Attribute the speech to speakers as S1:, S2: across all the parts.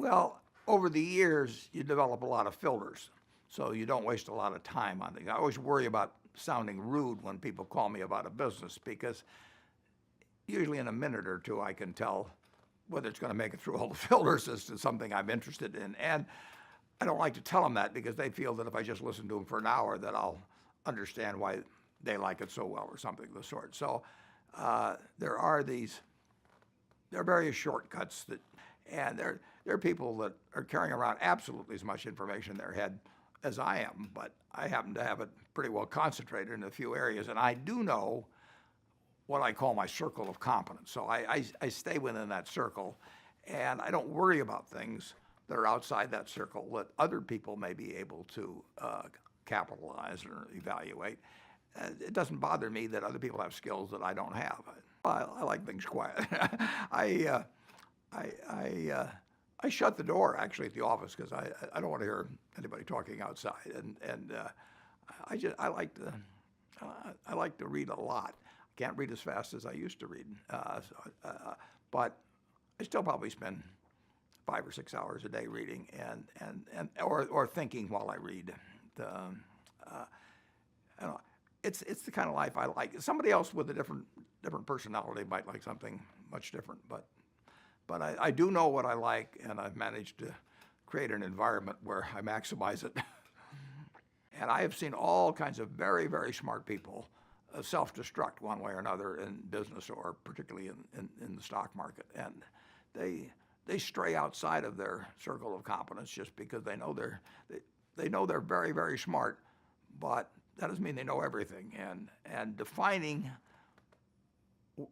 S1: Well, over the years, you develop a lot of filters, so you don't waste a lot of time on things. I always worry about sounding rude when people call me about a business because usually in a minute or two I can tell whether it's going to make it through all the filters as to something I'm interested in. And I don't like to tell them that because they feel that if I just listen to them for an hour that I'll understand why they like it so well or something of the sort. So there are various shortcuts and there are people that are carrying around absolutely as much information in their head as I am, but I happen to have it pretty well concentrated in a few areas, and I do know what I call my circle of competence. So I stay within that circle, and I don't worry about things that are outside that circle that other people may be able to capitalize or evaluate. It doesn't bother me that other people have skills that I don't have. I like things quiet. I shut the door actually at the office because I don't want to hear anybody talking outside, and I like to read a lot. I can't read as fast as I used to read, but I still probably spend 5 or 6 hours a day reading or thinking while I read. It's the kind of life I like. Somebody else with a different personality might like something much different, but I do know what I like, and I've managed to create an environment where I maximize it. And I have seen all kinds of very, very smart people self-destruct one way or another in business or particularly in the stock market. And they stray outside of their circle of competence just because they know they're very, very smart, but that doesn't mean they know everything. And defining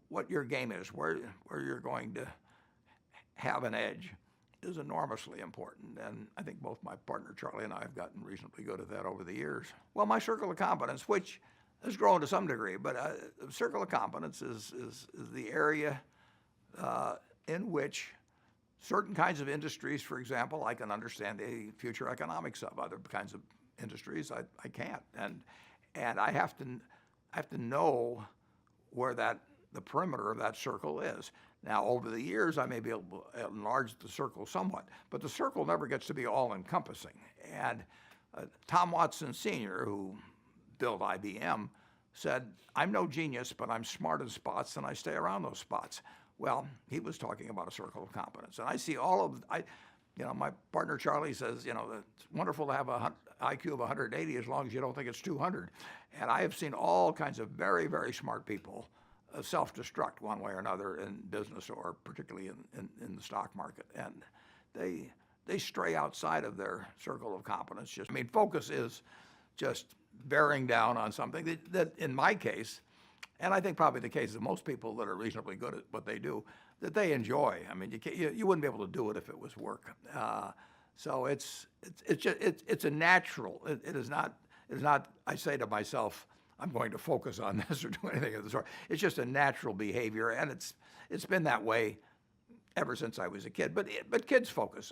S1: what your game is, where you're going to have an edge, is enormously important. And I think both my partner Charlie and I have gotten reasonably good at that over the years. Well, my circle of competence, which has grown to some degree, but the circle of competence is the area in which certain kinds of industries, for example, I can understand the future economics of. Other kinds of industries I can't. And I have to know where the perimeter of that circle is. Now, over the years, I may be able to enlarge the circle somewhat, but the circle never gets to be all-encompassing. And Tom Watson Sr., who built IBM, said, "I'm no genius, but I'm smart in spots, and I stay around those spots." Well, he was talking about a circle of competence. And I see my partner Charlie says, it's wonderful to have an IQ of 180 as long as you don't think it's 200. And I have seen all kinds of very, very smart people self-destruct one way or another in business or particularly in the stock market. And they stray outside of their circle of competence. Focus is just bearing down on something that in my case, and I think probably the case of most people that are reasonably good at what they do, that they enjoy. You wouldn't be able to do it if it was work. So it's a natural. It is not. I say to myself, I'm going to focus on this or do anything of the sort. It's just a natural behavior, and it's been that way ever since I was a kid. But kids focus.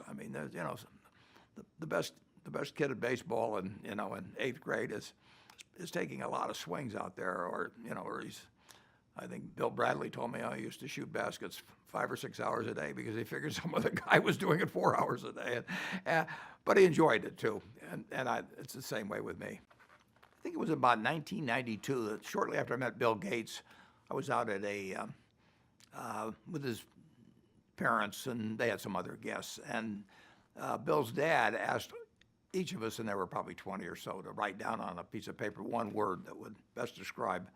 S1: The best kid at baseball in 8th grade is taking a lot of swings out there, or I think Bill Bradley told me I used to shoot baskets 5 or 6 hours a day because he figured some other guy was doing it 4 hours a day. But he enjoyed it too, and it's the same way with me. I think it was about 1992 that shortly after I met Bill Gates, I was out at with his parents, and they had some other guests, and Bill's dad asked each of us, and there were probably 20 or so, to write down on a piece of paper one word that would best describe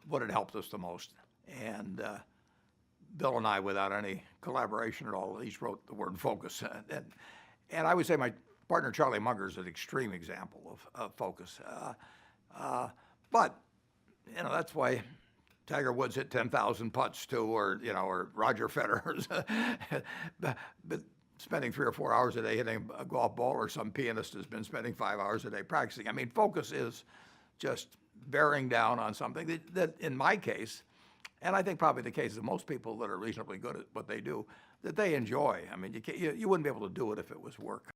S1: what had helped us the most. And Bill and I, without any collaboration at all, each wrote the word focus. And I would say my partner Charlie Munger is an extreme example of focus. But that's why Tiger Woods hit 10,000 putts too, or Roger Federer's. but spending 3 or 4 hours a day hitting a golf ball, or some pianist has been spending 5 hours a day practicing. Focus is just bearing down on something that in my case, and I think probably the case of most people that are reasonably good at what they do, that they enjoy. You wouldn't be able to do it if it was work.